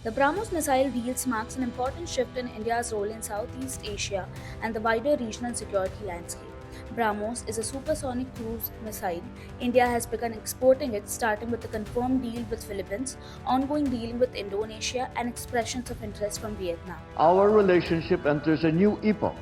The BrahMos missile deals marks an important shift in India's role in Southeast Asia and the wider regional security landscape. BrahMos is a supersonic cruise missile. India has begun exporting it, starting with a confirmed deal with Philippines, ongoing dealing with Indonesia, and expressions of interest from Vietnam. Our relationship enters a new epoch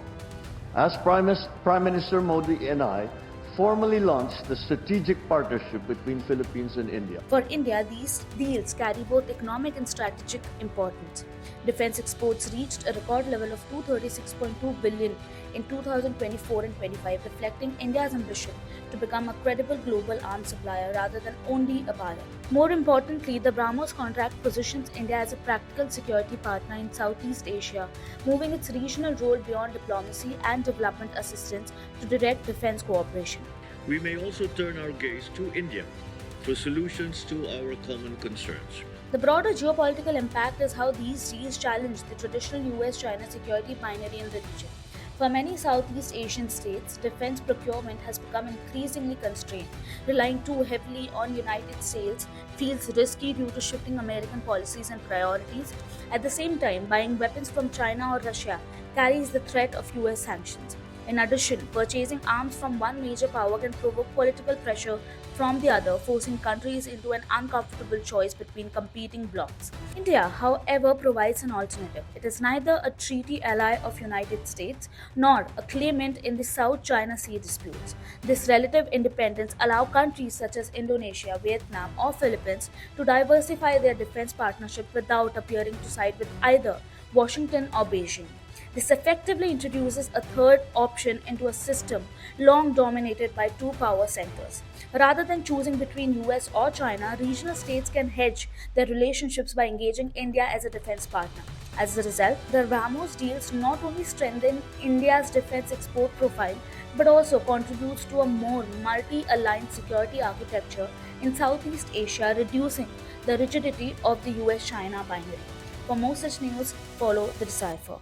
as Prime Minister Modi and I formally launched the strategic partnership between Philippines and India. For India, these deals carry both economic and strategic importance. Defense exports reached a record level of 236.2 billion in 2024 and 25, reflecting India's ambition to become a credible global arms supplier rather than only a buyer. More importantly, the BrahMos contract positions India as a practical security partner in Southeast Asia, moving its regional role beyond diplomacy and development assistance to direct defense cooperation. We may also turn our gaze to India for solutions to our common concerns. The broader geopolitical impact is how these deals challenge the traditional US-China security binary in the region. For many Southeast Asian states, defense procurement has become increasingly constrained. Relying too heavily on United States feels risky due to shifting American policies and priorities. At the same time, buying weapons from China or Russia carries the threat of US sanctions. In addition, purchasing arms from one major power can provoke political pressure from the other, forcing countries into an uncomfortable choice between competing blocs. India, however, provides an alternative. It is neither a treaty ally of United States nor a claimant in the South China Sea disputes. This relative independence allows countries such as Indonesia, Vietnam, or Philippines to diversify their defense partnership without appearing to side with either Washington or Beijing. This effectively introduces a third option into a system long dominated by two power centers. Rather than choosing between US or China, regional states can hedge their relationships by engaging India as a defense partner. As a result, the BrahMos deals not only strengthen India's defense export profile but also contributes to a more multi-aligned security architecture in Southeast Asia, reducing the rigidity of the US-China binary. For more such news, follow The Decipher.